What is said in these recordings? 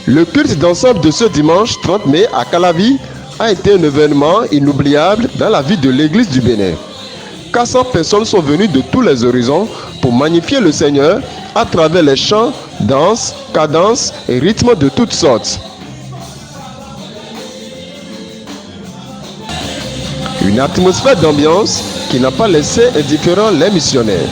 Le culte d'ensemble de ce dimanche 30 mai à Calavi a été un événement inoubliable dans la vie de l'église du Bénin. 400 personnes sont venues de tous les horizons pour magnifier le Seigneur à travers les chants, danses, cadences et rythmes de toutes sortes. Une atmosphère d'ambiance qui n'a pas laissé indifférents les missionnaires.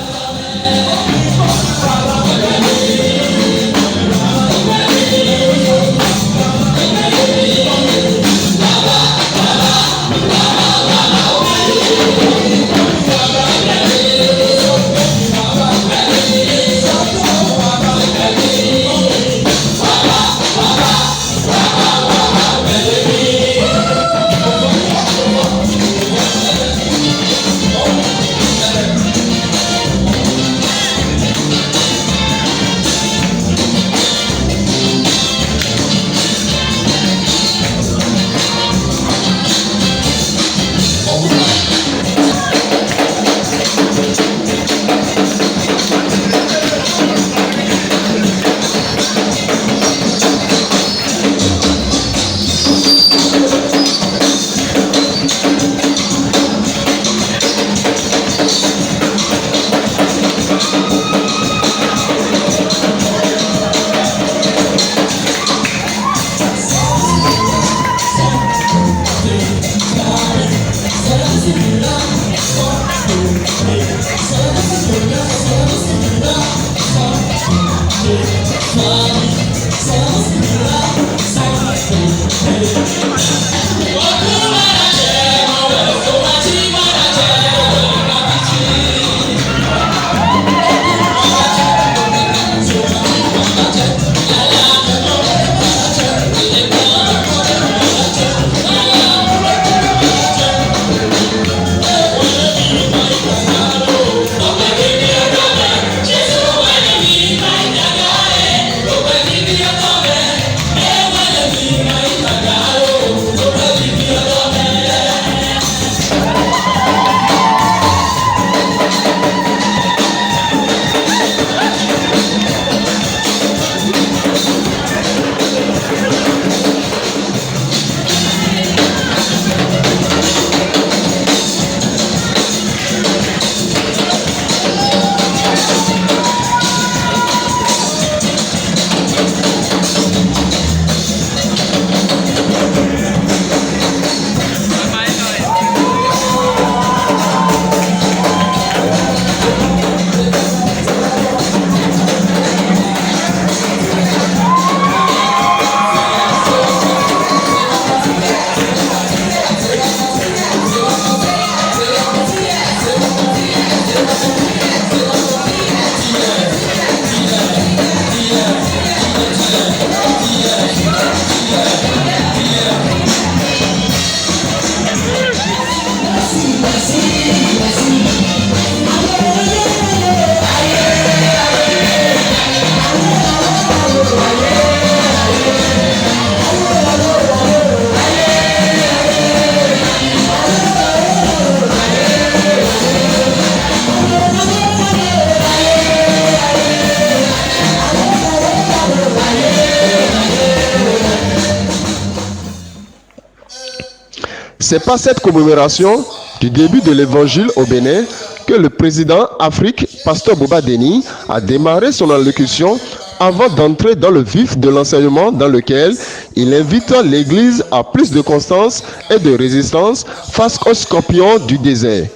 C'est par cette commémoration du début de l'évangile au Bénin que le président Afrique, Pasteur Boba Deni, a démarré son allocution avant d'entrer dans le vif de l'enseignement dans lequel il invite l'Église à plus de constance et de résistance face aux scorpions du désert.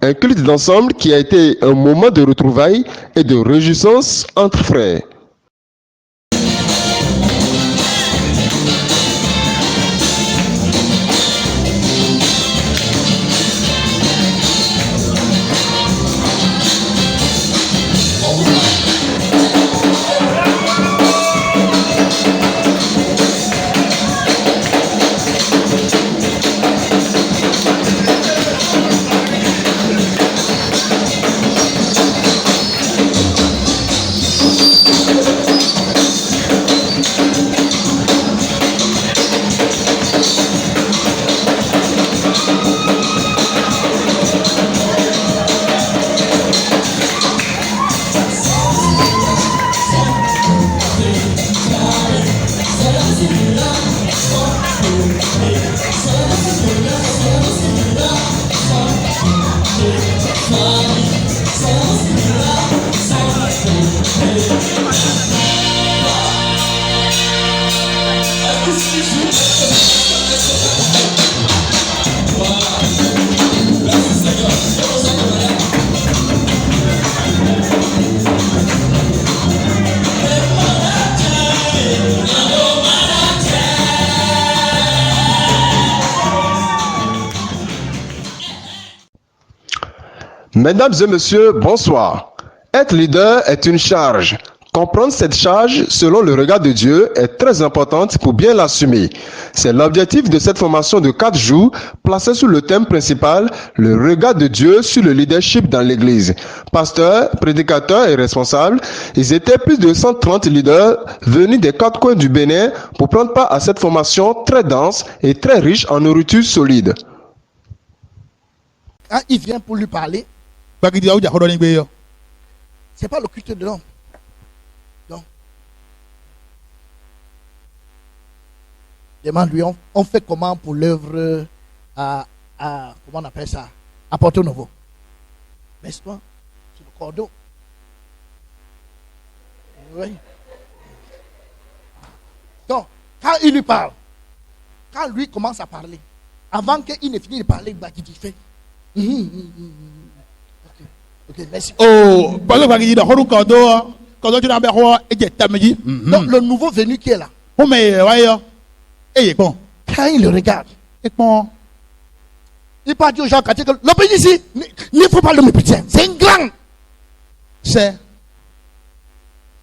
Un culte d'ensemble qui a été un moment de retrouvailles et de réjouissance entre frères. Mesdames et messieurs, bonsoir. Être leader est une charge. Comprendre cette charge selon le regard de Dieu est très importante pour bien l'assumer. C'est l'objectif de cette formation de 4 jours placée sous le thème principal « Le regard de Dieu sur le leadership dans l'Église ». Pasteurs, prédicateurs et responsables, ils étaient plus de 130 leaders venus des 4 coins du Bénin pour prendre part à cette formation très dense et très riche en nourriture solide. Quand il vient pour lui parler, c'est pas le culte de l'homme. Donc, demande-lui, on fait comment pour l'œuvre comment on appelle ça, à Porto Novo. Baisse-toi sur le cordeau. Oui. Donc, quand il lui parle, quand lui commence à parler, avant qu'il ne finisse de parler, il dit fait. Ok, merci. Oh, donc le nouveau venu qui est là, quand il le regarde, il part dire aux gens que le pays ici, il ne faut pas le mépriser. C'est un grand. C'est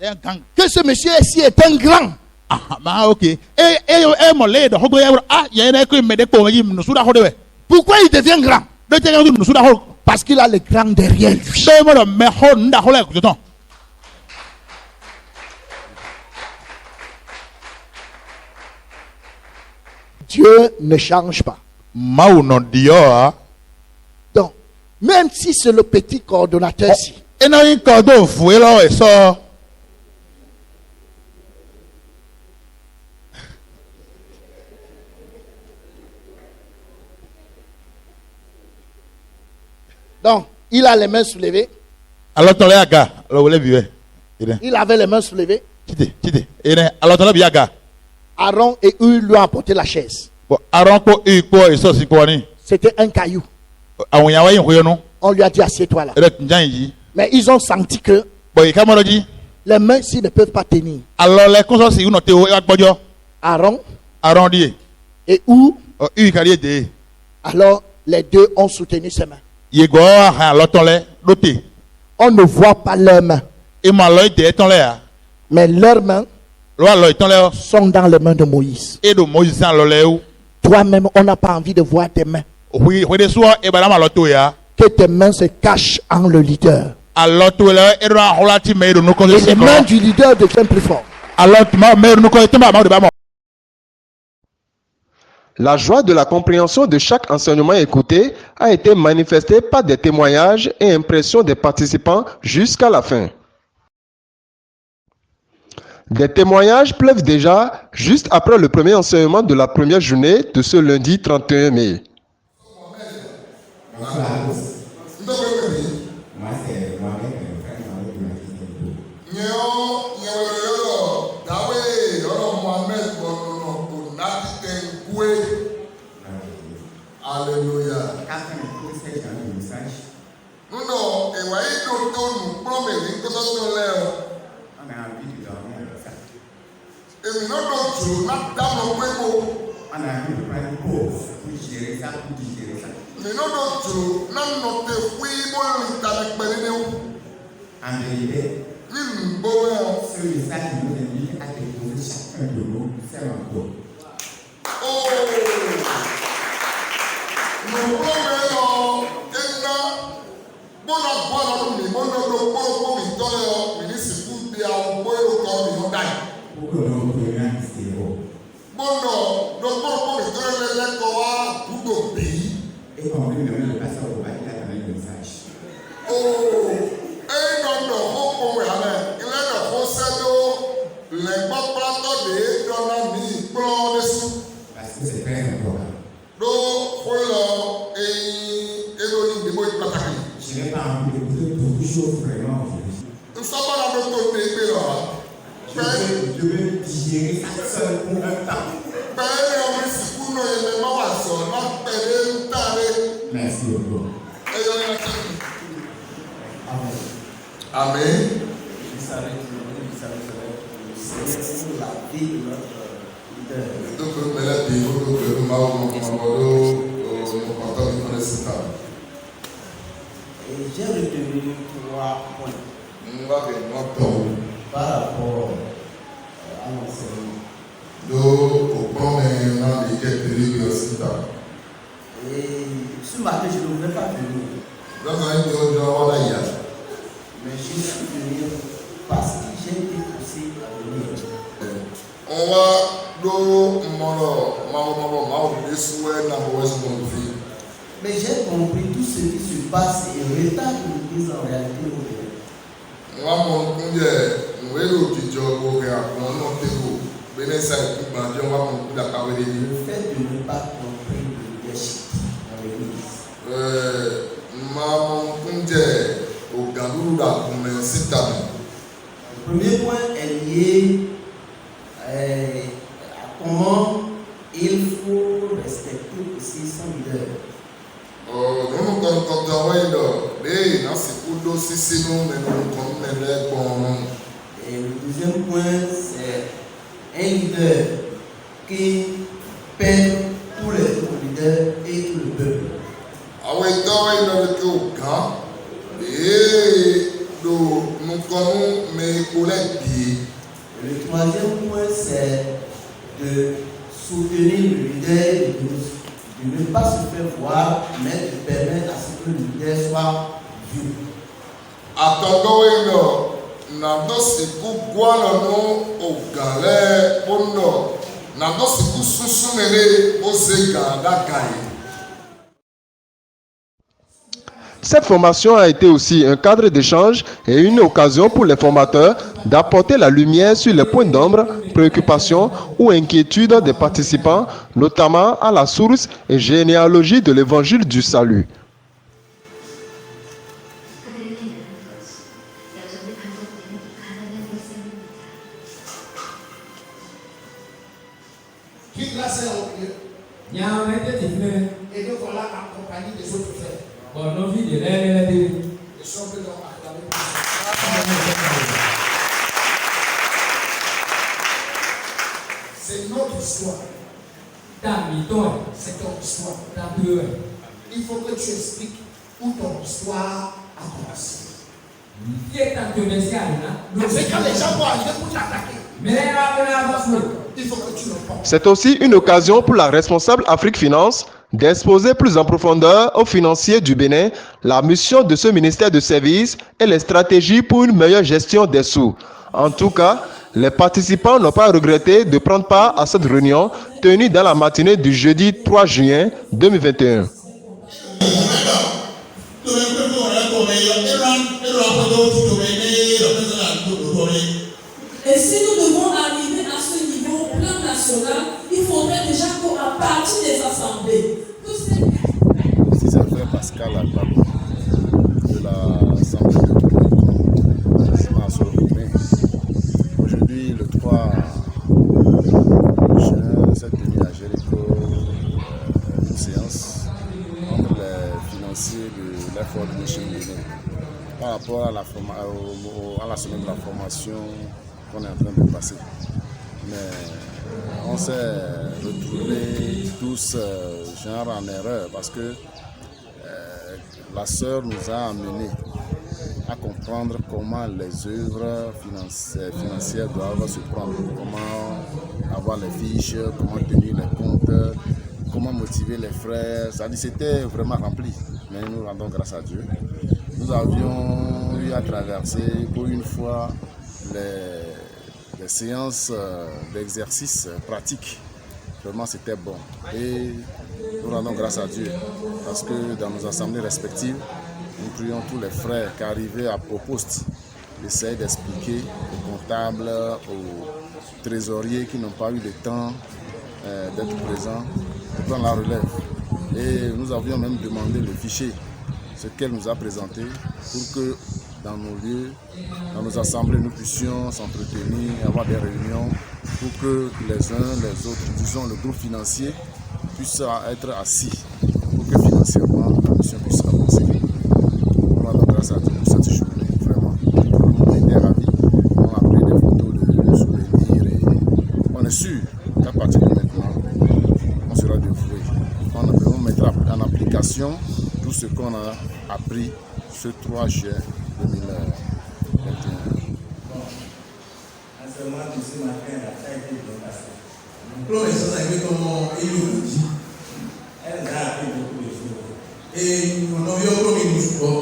un grand. Que ce monsieur ici est un grand. Ah, ok. Pourquoi il devient grand? Parce qu'il a le grand derrière lui. Dieu ne change pas. Donc, même si c'est le petit coordonnateur-ci, donc, il a les mains soulevées. Il avait les mains soulevées. Aaron et eux lui ont apporté la chaise. C'était un caillou. On lui a dit assieds-toi là. Mais ils ont senti que les mains ici ne peuvent pas tenir. Aaron et où alors les deux ont soutenu ses mains. On ne voit pas leurs mains, mais leurs mains sont dans les mains de Moïse. Toi-même, on n'a pas envie de voir tes mains. Que tes mains se cachent en le leader. Et les mains du leader deviennent plus fortes. La joie de la compréhension de chaque enseignement écouté a été manifestée par des témoignages et impressions des participants jusqu'à la fin. Des témoignages pleuvent déjà juste après le premier enseignement de la première journée de ce lundi 31 mai. Alléluia. Nous non, et voyez nous promet que ça soit l'air. Et nous non tu n'as pas le pouvoir. Mais non tu n'as pas fui bon avec Bénéou. Amen. Et j'ai retenu 3 points par rapport à l'enseignement. Et ce matin, je ne voulais pas venir. Mais je suis venu parce que j'ai été poussé à venir. Mais j'ai compris tout ce qui se passe et retarde l'Église en réalité au Bénin. Le fait de ne pas comprendre le leadership dans l'Église. Le premier point est lié à comment il faut respecter aussi son leader. Et le deuxième point, c'est un leader qui perd tous les autres leaders et tout le peuple. Et le troisième point, c'est de soutenir le leader, de ne pas se faire voir, mais de permettre à ce que le leader soit vu. Cette formation a été aussi un cadre d'échange et une occasion pour les formateurs d'apporter la lumière sur les points d'ombre, préoccupations ou inquiétudes des participants, notamment à la source et généalogie de l'évangile du salut. Et nous voilà en compagnie des autres frères. Et sont que l'on acclamé pour ça. C'est notre histoire. C'est ton histoire. Il faut que tu expliques où ton histoire a commencé. C'est quand les gens vont arriver pour t'attaquer. Il faut que tu le penses. C'est aussi une occasion pour la responsable Afrique Finance d'exposer plus en profondeur aux financiers du Bénin la mission de ce ministère de service et les stratégies pour une meilleure gestion des sous. En tout cas, les participants n'ont pas regretté de prendre part à cette réunion tenue dans la matinée du jeudi 3 juin 2021. Et si nous devons arriver à ce niveau au plan national, il faudrait déjà qu'à partir des assemblées, Si c'est vrai Pascal Albano de l'Assemblée de Bénin. Aujourd'hui, le 3 juin, cette tenue à Jéricho, une séance entre les financiers de l'effort de Mission Bénin par rapport à la semaine de la formation qu'on est en train de passer. Mais on s'est retrouvés tous genre en erreur parce que la sœur nous a amenés à comprendre comment les œuvres financières doivent se prendre, comment avoir les fiches, comment tenir les comptes, comment motiver les frères. Ça dit, c'était vraiment rempli, mais nous rendons grâce à Dieu. Nous avions eu à traverser pour une fois les séances d'exercice pratiques. Vraiment, c'était bon. Et nous rendons grâce à Dieu parce que dans nos assemblées respectives, nous prions tous les frères qui arrivaient au poste, essayent d'expliquer aux comptables, aux trésoriers qui n'ont pas eu le temps d'être présents, de prendre la relève. Et nous avions même demandé le fichier, ce qu'elle nous a présenté, pour que dans nos lieux, dans nos assemblées, nous puissions s'entretenir, avoir des réunions pour que les uns, les autres, disons le groupe financier, puisse être assis pour que financièrement la mission puisse avancer. On a donc grâce à Dieu pour cette journée, vraiment. Tout le monde était ravi. On a pris des photos de souvenirs et on est sûr qu'à partir de maintenant, on sera dévoué. On mettra en application tout ce qu'on a appris ce 3 juin 2021. Seulement de ce matin, ça a été bien passé. Professeur, ça a été comment il nous dit. Elle nous a appris beaucoup de choses. Et on a vu encore une fois.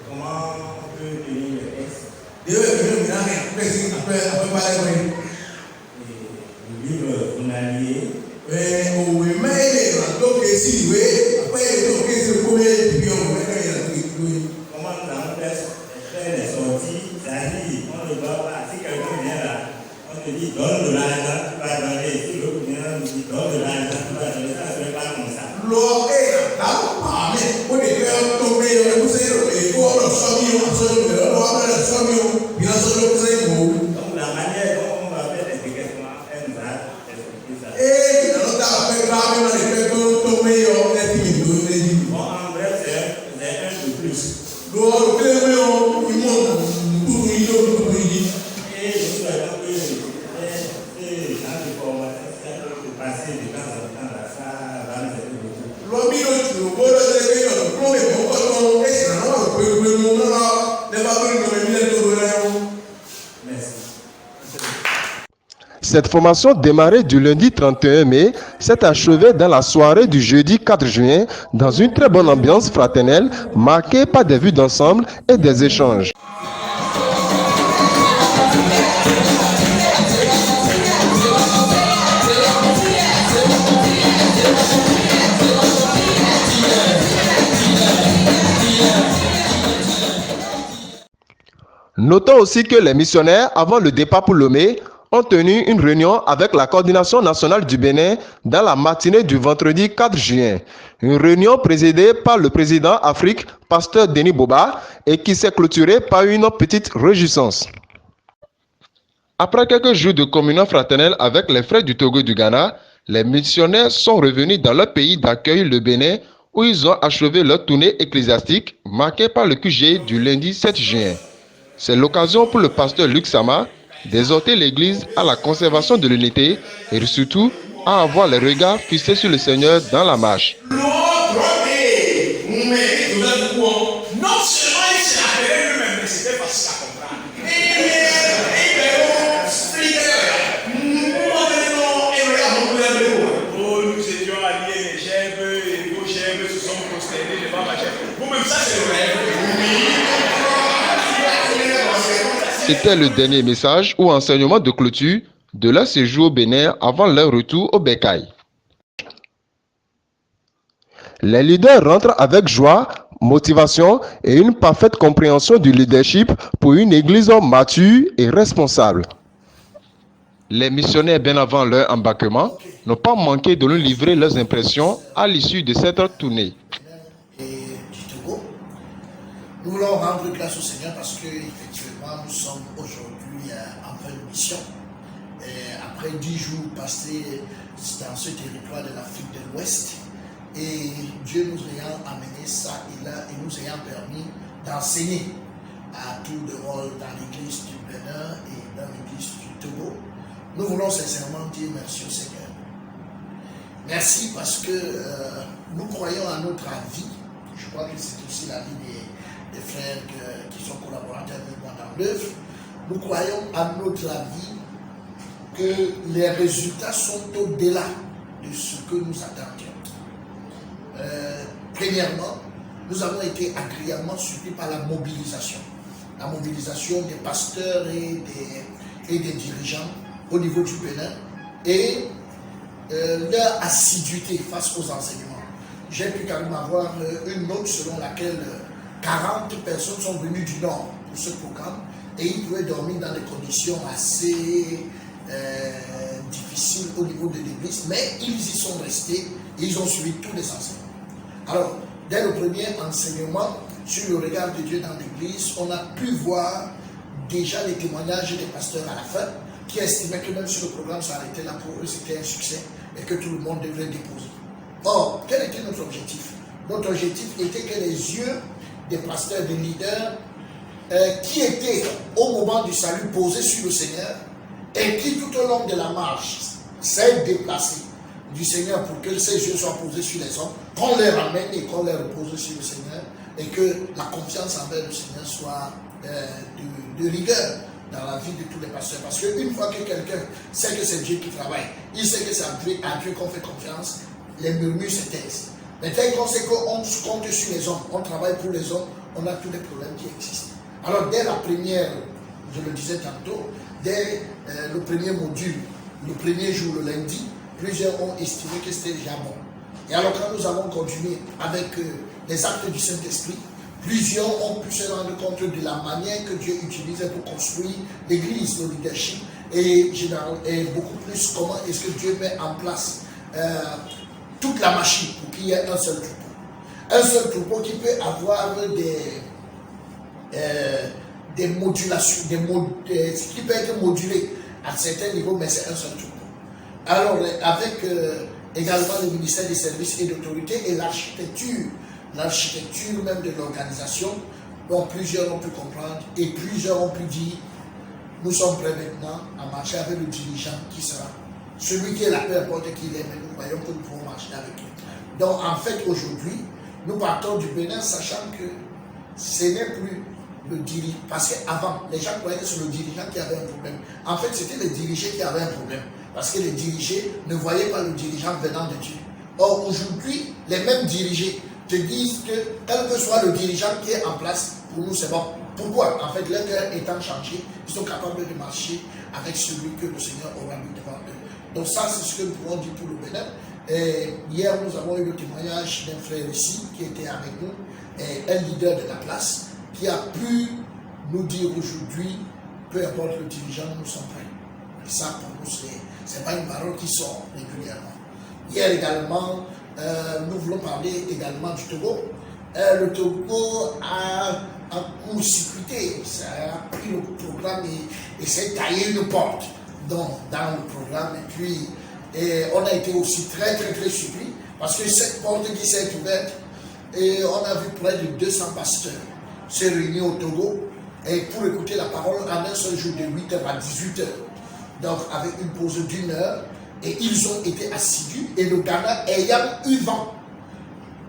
Comment on peut tenir le texte. D'ailleurs, il y a un après parler. Le livre journalier. Oui, mais donc si oui, après donc c'est pour les Comment nous allons faire les sorties, c'est-à-dire on ne doit pas, si quelqu'un vient là, on te dit donne de l'argent, tu vas donner, si l'autre vient, on te dit donne de l'argent, tu vas donner, ça ne se fait pas comme ça. L'eau est là, mais on est bien tombé, on est et pour le sommier, on se met là, on va le sommier, bien sûr le conseil. Donc la manière dont on va faire les décaissements, elle nous a expliqué ça. Et dans le cas de la on est tombé, on est timide. Bon, en bref, c'est un peu plus. L'eau, le clément, il monte, tout il dit. Et nous savons que ces gens de formation, c'est un peu passé de temps en temps là, ça va nous aider beaucoup. L'homme, il faut le plomber, on est là, on peut le là, ne va pas le Merci. Cette formation démarrée du lundi 31 mai s'est achevée dans la soirée du jeudi 4 juin dans une très bonne ambiance fraternelle marquée par des vues d'ensemble et des échanges. Notons aussi que les missionnaires, avant le départ pour Lomé, ont tenu une réunion avec la coordination nationale du Bénin dans la matinée du vendredi 4 juin. Une réunion présidée par le président Afrique, pasteur Denis Boba, et qui s'est clôturée par une petite réjouissance. Après quelques jours de communion fraternelle avec les frères du Togo et du Ghana, les missionnaires sont revenus dans leur pays d'accueil, le Bénin, où ils ont achevé leur tournée ecclésiastique marquée par le QG du lundi 7 juin. C'est l'occasion pour le pasteur Luc Sama d'exhorter l'Église à la conservation de l'unité et surtout à avoir les regards fixés sur le Seigneur dans la marche. Non seulement il s'est appelé lui-même, mais c'était facile à comprendre. Nous étions alliés, les chèvres, et vos chèvres se sont prosternés devant ma chèvre. Vous-même, ça c'est le rêve. C'était le dernier message ou enseignement de clôture de leur séjour au Bénin avant leur retour au Bécail. Les leaders rentrent avec joie, motivation et une parfaite compréhension du leadership pour une église mature et responsable. Les missionnaires, bien avant leur embarquement, n'ont pas manqué de nous livrer leurs impressions à l'issue de cette tournée. Et du Togo. Nous voulons rendre grâce au Seigneur parce que effectivement nous sommes aujourd'hui en pleine mission. Et après 10 jours passés dans ce territoire de l'Afrique de l'Ouest, et Dieu nous ayant amené ça et là, et nous ayant permis d'enseigner à tour de rôle dans l'église du Bénin et dans l'église du Togo, nous voulons sincèrement dire merci au Seigneur. Merci parce que nous croyons à notre avis. Je crois que c'est aussi l'avis des frères qui sont collaborateurs avec moi dans l'œuvre. Nous croyons à notre avis que les résultats sont au-delà de ce que nous attendions. Premièrement, nous avons été agréablement surpris par la mobilisation. La mobilisation des pasteurs et des dirigeants au niveau du Bénin et leur assiduité face aux enseignements. J'ai pu carrément avoir une note selon laquelle 40 personnes sont venues du Nord pour ce programme et ils pouvaient dormir dans des conditions assez difficiles au niveau de l'église, mais ils y sont restés et ils ont suivi tous les enseignements. Alors, dès le premier enseignement sur le regard de Dieu dans l'église, on a pu voir déjà les témoignages des pasteurs à la fin qui estimaient que même si le programme s'arrêtait là pour eux, c'était un succès et que tout le monde devrait déposer. Or, quel était notre objectif? Notre objectif était que les yeux des pasteurs, des leaders qui étaient au moment du salut posés sur le Seigneur et qui tout au long de la marche s'est déplacé du Seigneur pour que ses yeux soient posés sur les hommes, qu'on les ramène et qu'on les repose sur le Seigneur, et que la confiance envers le Seigneur soit de rigueur dans la vie de tous les pasteurs. Parce qu'une fois que quelqu'un sait que c'est Dieu qui travaille, il sait que c'est à Dieu qu'on fait confiance, les murmures se taisent. Mais tel qu'on sait qu'on compte sur les hommes, on travaille pour les hommes, on a tous les problèmes qui existent. Alors dès la première, je le disais tantôt, dès le premier module, le premier jour, le lundi, plusieurs ont estimé que c'était déjà bon. Et alors quand nous avons continué avec les actes du Saint-Esprit, plusieurs ont pu se rendre compte de la manière que Dieu utilisait pour construire l'Église, le leadership, et beaucoup plus comment est-ce que Dieu met en place toute la machine pour qu'il y ait un seul troupeau. Un seul troupeau qui peut avoir des modulations, qui peut être modulé à certains niveaux, mais c'est un seul troupeau. Alors, avec également le ministère des services et d'autorité et l'architecture même de l'organisation, dont plusieurs ont pu comprendre et plusieurs ont pu dire, nous sommes prêts maintenant à marcher avec le dirigeant qui sera celui qui est là, peu importe qui il est, mais nous voyons que nous pouvons marcher avec lui. Donc en fait aujourd'hui, nous partons du Bénin sachant que ce n'est plus le dirigeant, parce qu'avant, les gens croyaient que c'est le dirigeant qui avait un problème. En fait, c'était les dirigés qui avaient un problème, parce que les dirigés ne voyaient pas le dirigeant venant de Dieu. Or aujourd'hui, les mêmes dirigés te disent que quel que soit le dirigeant qui est en place, pour nous c'est bon. Pourquoi? En fait, leur cœur étant changé, ils sont capables de marcher avec celui que le Seigneur aura mis devant eux. Donc ça, c'est ce que nous pouvons dire pour le Bénin. Et hier, nous avons eu le témoignage d'un frère ici qui était avec nous, un leader de la place, qui a pu nous dire aujourd'hui, peu importe le dirigeant, nous sommes prêts. Et ça, pour nous, ce n'est pas une parole qui sort régulièrement. Hier également, nous voulons parler également du Togo. Le Togo a court-circuité, ça a pris le programme et s'est taillé une porte dans le programme. Et puis, on a été aussi très surpris parce que cette porte qui s'est ouverte, et on a vu près de 200 pasteurs se réunir au Togo et pour écouter la parole en un seul jour de 8h à 18h. Donc, avec une pause d'1 heure. Et ils ont été assidus. Et le Ghana, ayant eu vent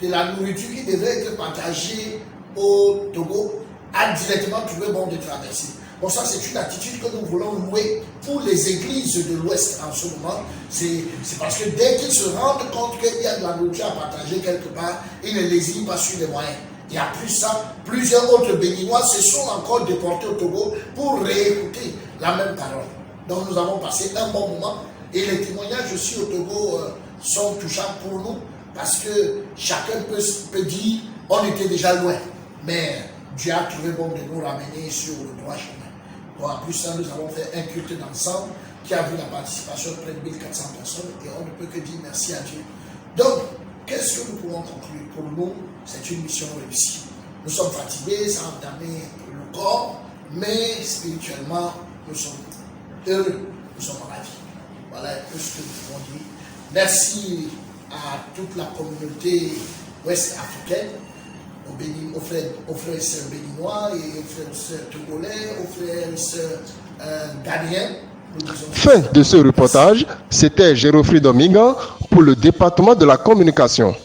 de la nourriture qui devait être partagée au Togo, a directement trouvé bon de traverser. Bon, ça, c'est une attitude que nous voulons louer pour les églises de l'Ouest en ce moment. C'est parce que dès qu'ils se rendent compte qu'il y a de la nourriture à partager quelque part, ils ne lésinent pas sur les moyens. Et en plus ça, plusieurs autres Béninois se sont encore déportés au Togo pour réécouter la même parole. Donc nous avons passé un bon moment. Et les témoignages aussi au Togo sont touchants pour nous parce que chacun peut dire on était déjà loin, mais Dieu a trouvé bon de nous ramener sur le droit chemin. Donc en plus ça, nous avons fait un culte d'ensemble qui a vu la participation de près de 1400 personnes et on ne peut que dire merci à Dieu. Donc, qu'est-ce que nous pouvons conclure? Pour nous, c'est une mission réussie. Nous sommes fatigués, ça a entamé le corps, mais spirituellement, nous sommes heureux, nous sommes en la vie. Voilà un peu ce que nous pouvons dire. Merci à toute la communauté ouest-africaine, aux frères et sœurs béninois et aux frères et sœurs togolais, aux frères et sœurs ghanéens. Fin de ce reportage, c'était Gérofri Dominga pour le département de la communication.